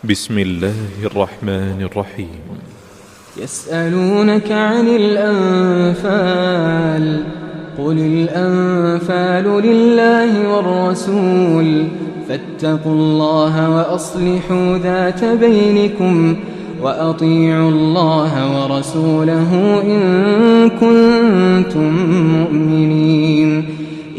بسم الله الرحمن الرحيم. يسألونك عن الأنفال قل الأنفال لله والرسول فاتقوا الله وأصلحوا ذات بينكم وأطيعوا الله ورسوله إن كنتم مؤمنين.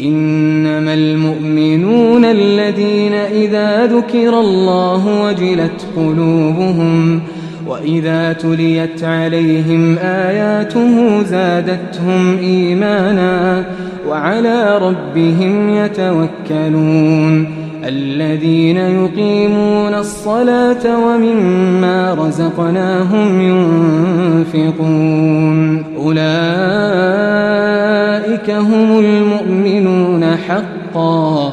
إنما المؤمنون الذين إذا ذكر الله وجلت قلوبهم وإذا تليت عليهم آياته زادتهم إيمانا وعلى ربهم يتوكلون. الذين يقيمون الصلاة ومما رزقناهم ينفقون أولئك هم المؤمنون حقا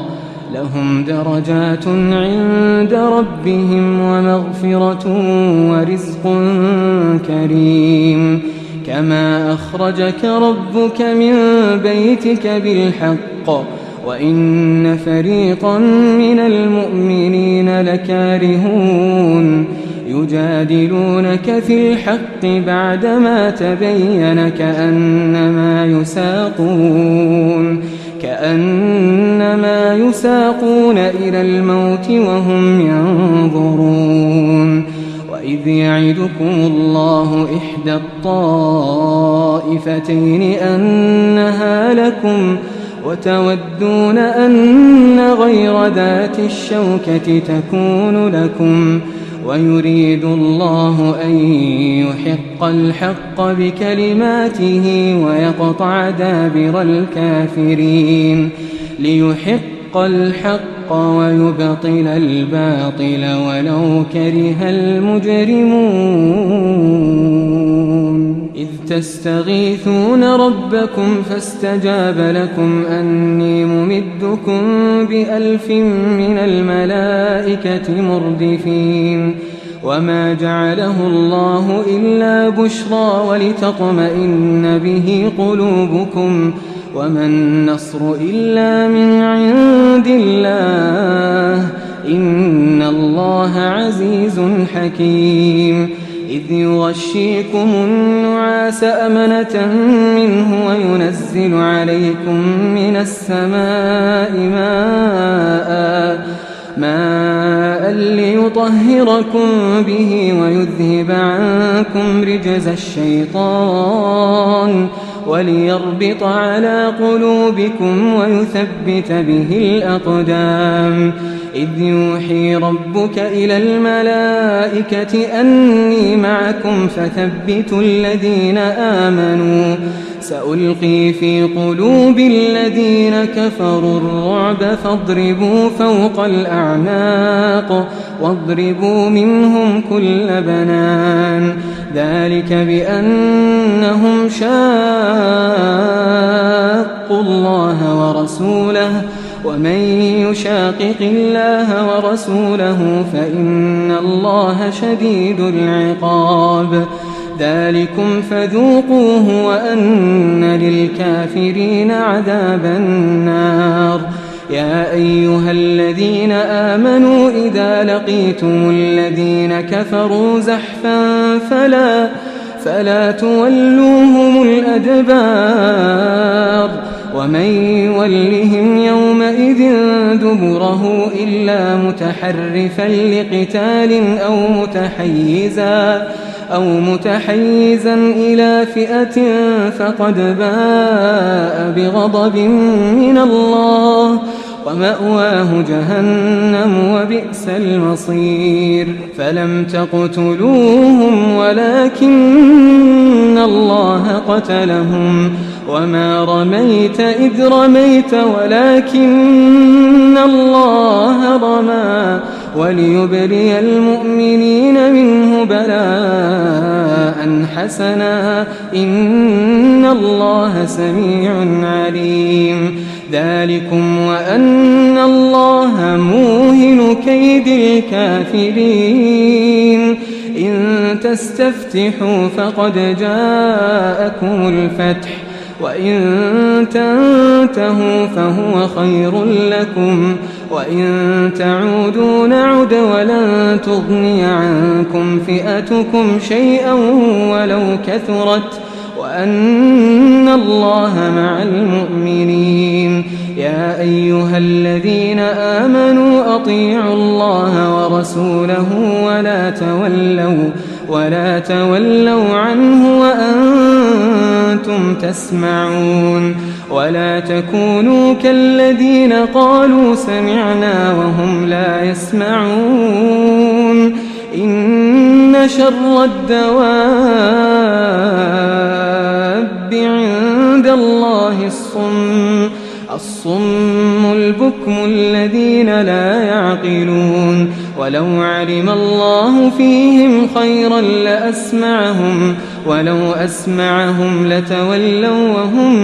لهم درجات عند ربهم ومغفرة ورزق كريم. كما أخرجك ربك من بيتك بالحق وإن فريقا من المؤمنين لكارهون يجادلونك في الحق بعدما تبين كأنما يساقون إلى الموت وهم ينظرون. وإذ يعدكم الله إحدى الطائفتين أنها لكم وتودون أن غير ذات الشوكة تكون لكم ويريد الله أن يحق الحق بكلماته ويقطع دابر الكافرين ليحق الحق ويبطل الباطل ولو كره المجرمون. إذ تستغيثون ربكم فاستجاب لكم أني ممدكم ب1000 من الملائكة مردفين. وما جعله الله إلا بشرى ولتطمئن به قلوبكم وما النصر إلا من عند الله إن الله عزيز حكيم. إذ يغشيكم النعاس أمنة منه وينزل عليكم من السماء ماء ليطهركم به ويذهب عنكم رجز الشيطان وليربط على قلوبكم ويثبت به الأقدام. إذ يوحي ربك إلى الملائكة أني معكم فثبتوا الذين آمنوا سألقي في قلوب الذين كفروا الرعب فاضربوا فوق الأعناق واضربوا منهم كل بنان. ذلك بأنهم شاقوا الله ورسوله ومن يشاقق الله ورسوله فإن الله شديد العقاب. ذلكم فذوقوه وأن للكافرين عذاب النار. يا أيها الذين آمنوا إذا لقيتم الذين كفروا زحفا فلا تولوهم الأدبار ومن يولهم يومئذ دبره إلا متحرفا لقتال أو متحيزا إلى فئة فقد باء بغضب من الله ومأواه جهنم وبئس المصير. فلم تقتلوهم ولكن الله قتلهم وما رميت إذ رميت ولكن الله رمى وليبلي المؤمنين منه بلاء حسنا إن الله سميع عليم. ذلكم وأن الله موهن كيد الكافرين. إن تستفتحوا فقد جاءكم الفتح وإن تنتهوا فهو خير لكم وإن تعودوا نعد ولن تغني عنكم فئتكم شيئا ولو كثرت وأن الله مع المؤمنين. يا أيها الذين آمنوا أطيعوا الله ورسوله ولا تولوا عنه وأنتم تسمعون. ولا تكونوا كالذين قالوا سمعنا وهم لا يسمعون. إن شر الدواب عند الله الصم البكم الذين لا يعقلون. ولو علم الله فيهم خيرا لأسمعهم ولو أسمعهم لتولوا وهم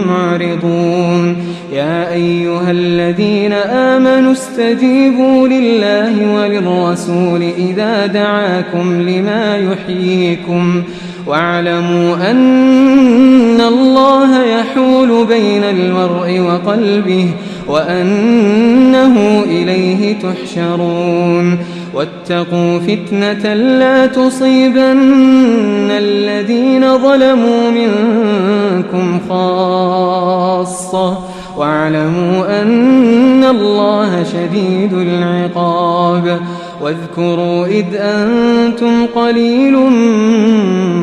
معرضون. يا أيها الذين آمنوا استجيبوا لله وللرسول إذا دعاكم لما يحييكم واعلموا أن الله يحول بين المرء وقلبه وأنه إليه تحشرون. واتقوا فتنة لا تصيبن الذين ظلموا منكم خاصة واعلموا أن الله شديد العقاب. واذكروا إذ أنتم قليل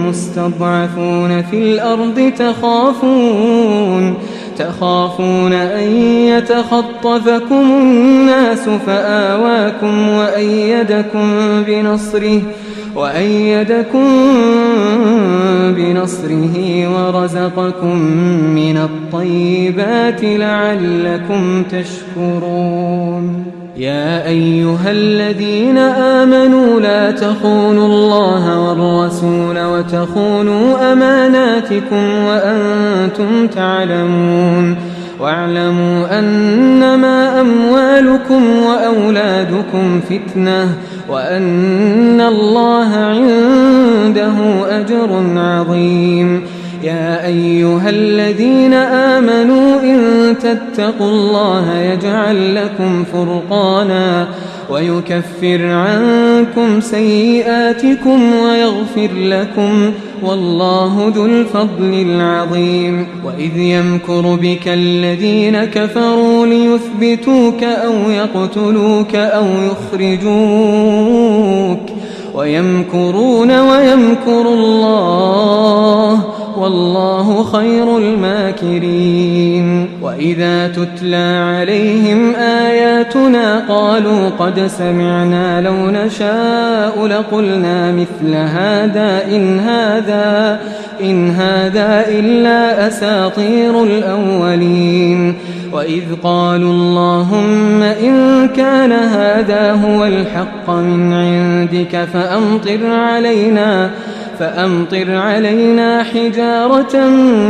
مستضعفون في الأرض تخافون أن يتخطفكم الناس فآواكم وأيدكم بنصره ورزقكم من الطيبات لعلكم تشكرون. يا أيها الذين آمنوا لا تخونوا الله والرسول وتخونوا أماناتكم وأنتم تعلمون. واعلموا أنما أموالكم وأولادكم فتنة وأن الله عنده أجر عظيم. يا أيها الذين آمنوا إن تتقوا الله يجعل لكم فرقانا ويكفر عنكم سيئاتكم ويغفر لكم والله ذو الفضل العظيم. وإذ يمكر بك الذين كفروا ليثبتوك أو يقتلوك أو يخرجوك ويمكرون ويمكر الله والله خير الماكرين. وإذا تتلى عليهم آياتنا قالوا قد سمعنا لو نشاء لقلنا مثل هذا إن هذا إلا أساطير الأولين. وإذ قالوا اللهم إن كان هذا هو الحق من عندك فأمطر علينا حجارة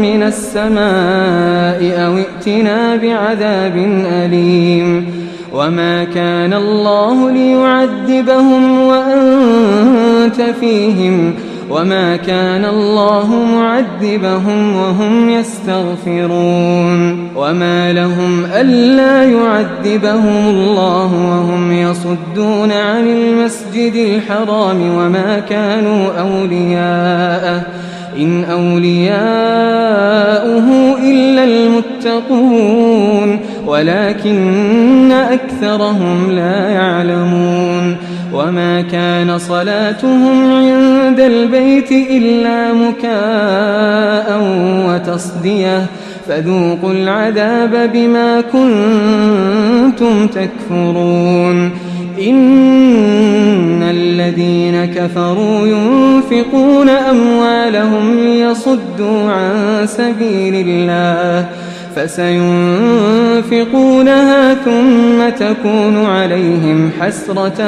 من السماء أو ائتنا بعذاب أليم. وما كان الله ليعذبهم وأنت فيهم وما كان الله معذبهم وهم يستغفرون. وما لهم ألا يعذبهم الله وهم يصدون عن المسجد الحرام وما كانوا أولياءه إن أولياؤه إلا المتقون ولكن أكثرهم لا يعلمون. وما كان صلاتهم عند البيت إلا مكاء وتصدية فذوقوا العذاب بما كنتم تكفرون. إن الذين كفروا ينفقون أموالهم ليصدوا عن سبيل الله فسينفقونها ثم تكون عليهم حسرة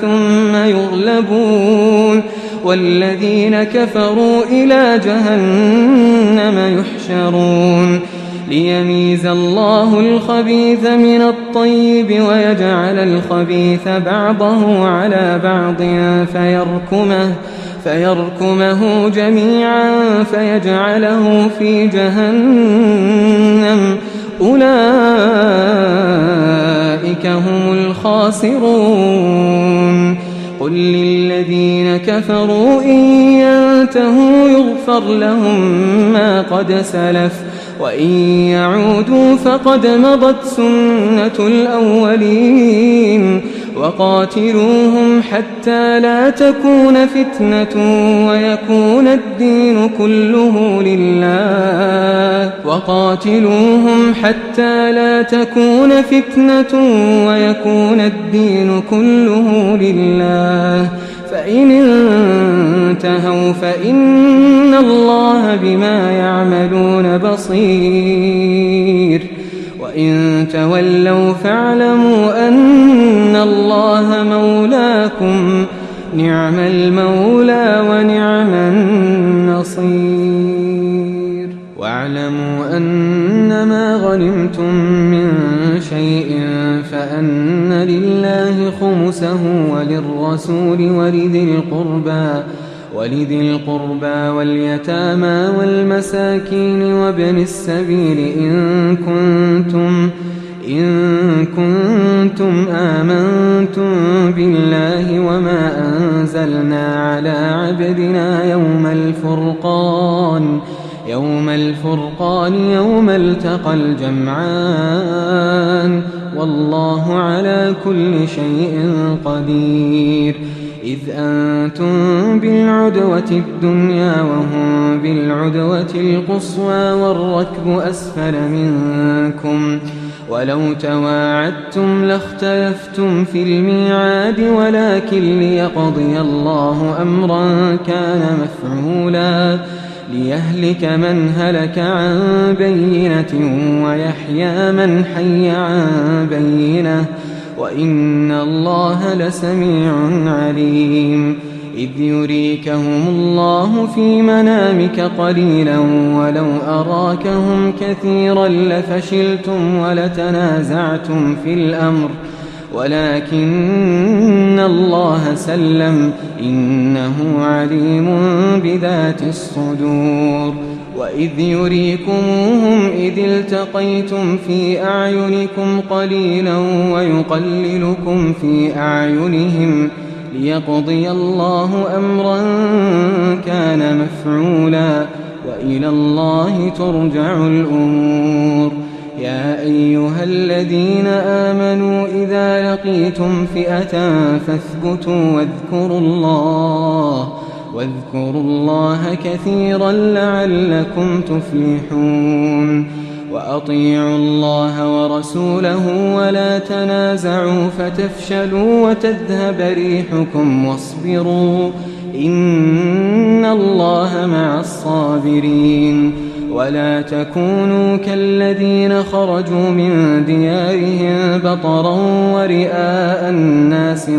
ثم يغلبون والذين كفروا إلى جهنم يحشرون. ليميز الله الخبيث من الطيب ويجعل الخبيث بعضه على بعض فيركمه جميعا فيجعله في جهنم أولئك هم الخاسرون قل للذين كفروا إن ينتهوا يغفر لهم ما قد سلف وإن يعودوا فقد مضت سنة الأولين وقاتلوهم حتى لا تكون فتنة ويكون الدين كله لله وقاتلوهم حتى لا تكون فتنة ويكون الدين كله لله فإن انتهوا فإن الله بما يعملون بصير وإن تولوا فاعلموا أن الله مولاكم نعم المولى ونعم النصير واعلموا أنما غنمتم من شيء فأن لله خمسه وللرسول ولذي القربى واليتامى والمساكين وابن السبيل إن كنتم آمنتم بالله وما أنزلنا على عبدنا يوم الفرقان يوم التقى الجمعان والله على كل شيء قدير إذ أنتم بالعدوة الدنيا وهم بالعدوة القصوى والركب أسفل منكم ولو تواعدتم لاختلفتم في الميعاد ولكن ليقضي الله أمرا كان مفعولا ليهلك من هلك عن بينة ويحيى من حي عن بينة وإن الله لسميع عليم إذ يريكهم الله في منامك قليلا ولو أراكهم كثيرا لفشلتم ولتنازعتم في الأمر ولكن الله سلم إنه عليم بذات الصدور وإذ يريكموهم إذ التقيتم في أعينكم قليلا ويقللكم في أعينهم ليقضي الله أمرا كان مفعولا وإلى الله ترجع الأمور يا أيها الذين آمنوا إذا لقيتم فئة فاثبتوا واذكروا الله كثيرا لعلكم تفلحون وأطيعوا الله ورسوله ولا تنازعوا فتفشلوا وتذهب ريحكم واصبروا إن الله مع الصابرين ولا تكونوا كالذين خرجوا من ديارهم بطرا ورئاء الناس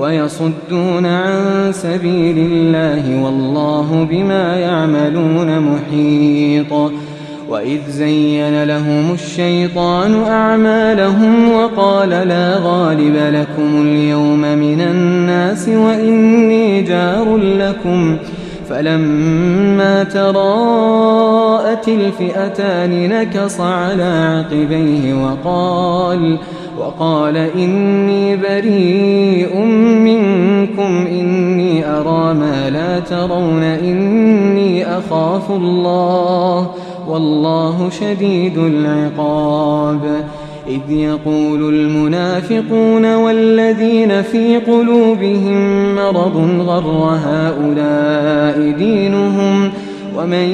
ويصدون عن سبيل الله والله بما يعملون محيط وإذ زين لهم الشيطان أعمالهم وقال لا غالب لكم اليوم من الناس وإني جار لكم فلما تراءت الفئتان نكص على عقبيه وقال إني بريء منكم إني أرى ما لا ترون إني أخاف الله والله شديد العقاب إذ يقول المنافقون والذين في قلوبهم مرض غر هؤلاء دينهم ومن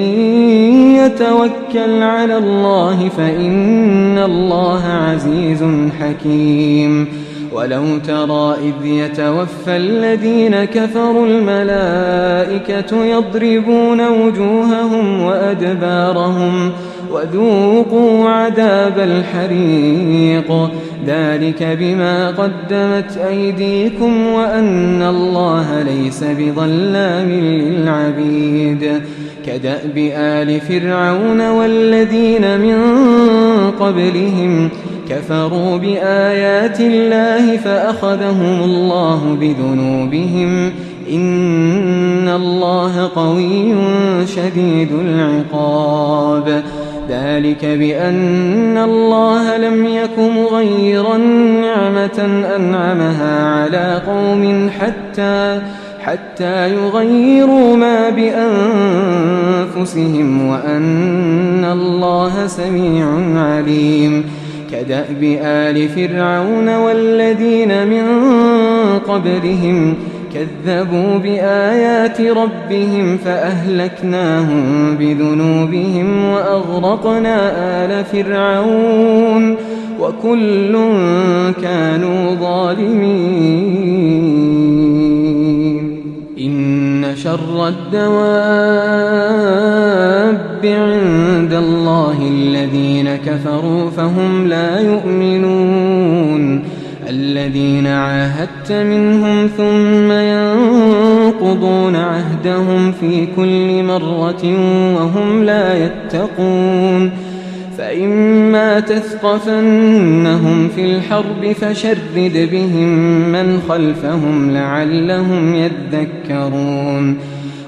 يتوكل على الله فإن الله عزيز حكيم ولو ترى إذ يتوفى الذين كفروا الملائكة يضربون وجوههم وأدبارهم وذوقوا عذاب الحريق ذلك بما قدمت أيديكم وأن الله ليس بظلام للعبيد كدأب آل فرعون والذين من قبلهم كفروا بآيات الله فأخذهم الله بذنوبهم إن الله قوي شديد العقاب ذلك بأن الله لم يك مغيرا نعمة أنعمها على قوم حتى يغيروا ما بأنفسهم وأن الله سميع عليم كدأب آل فرعون والذين من قبلهم كذبوا بآيات ربهم فأهلكناهم بذنوبهم وأغرقنا آل فرعون وكل كانوا ظالمين إن شر الدواب عند الله الذين كفروا فهم لا يؤمنون الذين عاهدت منهم ثم ينقضون عهدهم في كل مرة وهم لا يتقون فإما تثقفنهم في الحرب فشرد بهم من خلفهم لعلهم يذكرون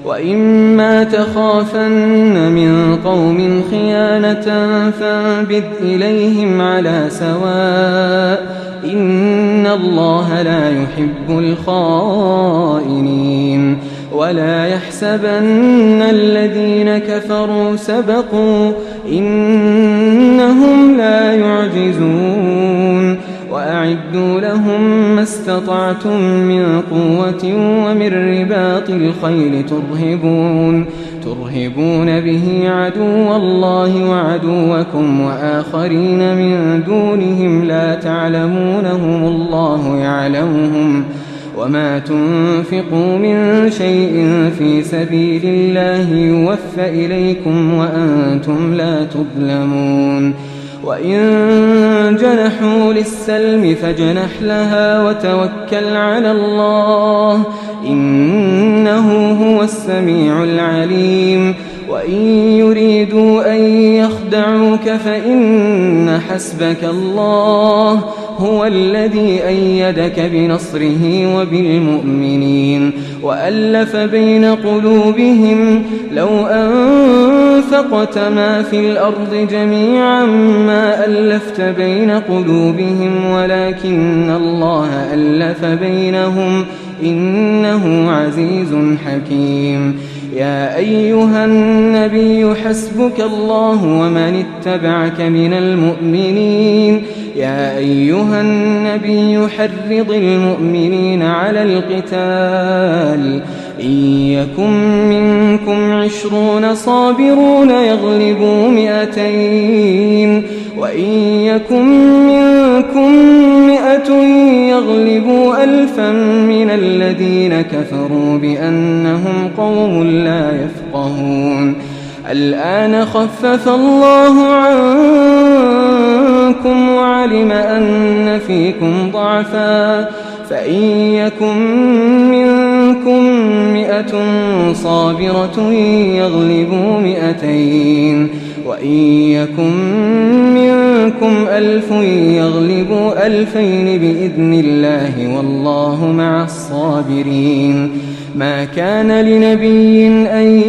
وإما تخافن من قوم خيانة فانبذ إليهم على سواء إن الله لا يحب الخائنين ولا يحسبن الذين كفروا سبقوا إنهم لا يعجزون وأعدوا لهم ما استطعتم من قوة ومن رباط الخيل ترهبون به عدو الله وعدوكم وآخرين من دونهم لا تعلمونهم الله يعلمهم وما تنفقوا من شيء في سبيل الله يوفى إليكم وأنتم لا تظلمون وإن جنحوا للسلم فاجنح لها وتوكل على الله إنه هو السميع العليم وإن يريدوا أن يخدعوك فإن حسبك الله هو الذي أيدك بنصره وبالمؤمنين وألف بين قلوبهم لو أنفقت ما في الأرض جميعا ما ألفت بين قلوبهم ولكن الله ألف بينهم إنه عزيز حكيم يا أيها النبي حسبك الله ومن اتبعك من المؤمنين يا أيها النبي حرض المؤمنين على القتال إن يكن منكم 20 صابرون يغلبوا 200 وإن يكن منكم 100 يغلبوا 1000 من الذين كفروا بأنهم قوم لا يفقهون الآن خفف الله عنكم وعلم أن فيكم ضعفا فإن يكن منكم 100 صابرة يغلبوا 200 وإن يكن منكم 1000 يغلبوا 2000 بإذن الله والله مع الصابرين ما كان لنبي أن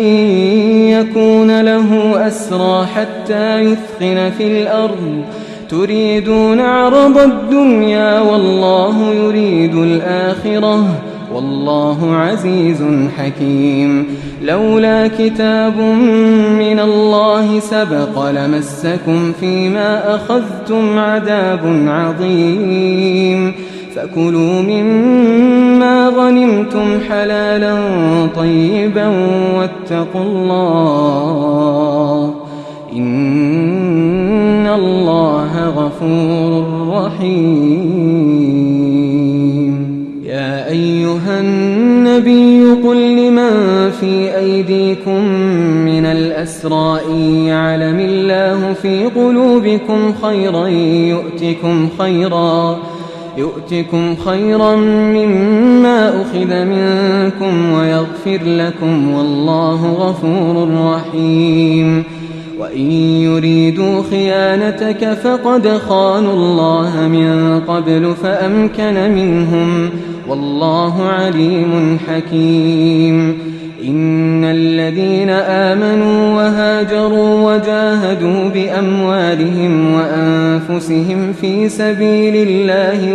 يكون له أسرى حتى يثخن في الأرض تريدون عرض الدنيا والله يريد الآخرة والله عزيز حكيم لولا كتاب من الله سبق لمسكم فيما أخذتم عذاب عظيم فكلوا مما غنمتم حلالا طيبا واتقوا الله إن الله غفور رحيم يا أيها النبي قل لمن في أيديكم من الأسرى إن يعلم الله في قلوبكم خيرا يؤتكم خيرا مما أخذ منكم ويغفر لكم والله غفور رحيم وإن يريدوا خيانتك فقد خانوا الله من قبل فأمكن منهم والله عليم حكيم إن الذين آمنوا وهاجروا وجاهدوا بأموالهم وأنفسهم في سبيل الله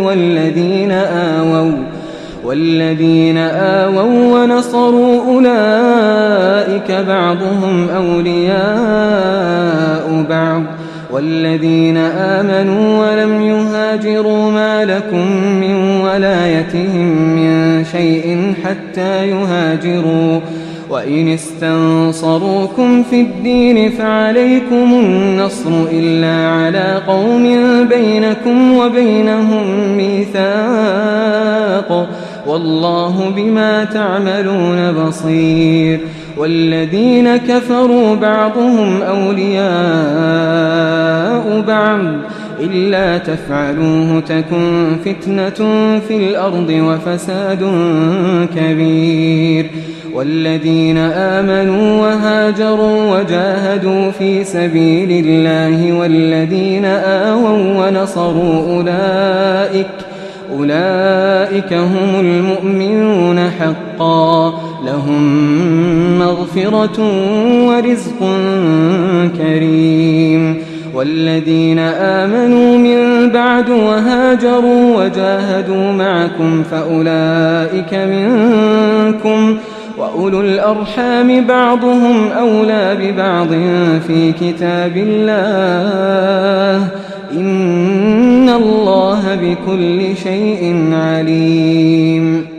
والذين آووا ونصروا أولئك بعضهم أولياء بعض والذين آمنوا ولم يهاجروا ما لكم من ولايتهم من شيء حتى يهاجروا وإن استنصروكم في الدين فعليكم النصر إلا على قوم بينكم وبينهم ميثاق والله بما تعملون بصير والذين كفروا بعضهم أولياء بعض إلا تفعلوه تكن فتنة في الأرض وفساد كبير والذين آمنوا وهاجروا وجاهدوا في سبيل الله والذين آووا ونصروا أولئك هم المؤمنون حقا لهم مغفرة ورزق كريم والذين آمنوا من بعد وهاجروا وجاهدوا معكم فأولئك منكم وأولو الأرحام بعضهم أولى ببعض في كتاب الله إن الله بكل شيء عليم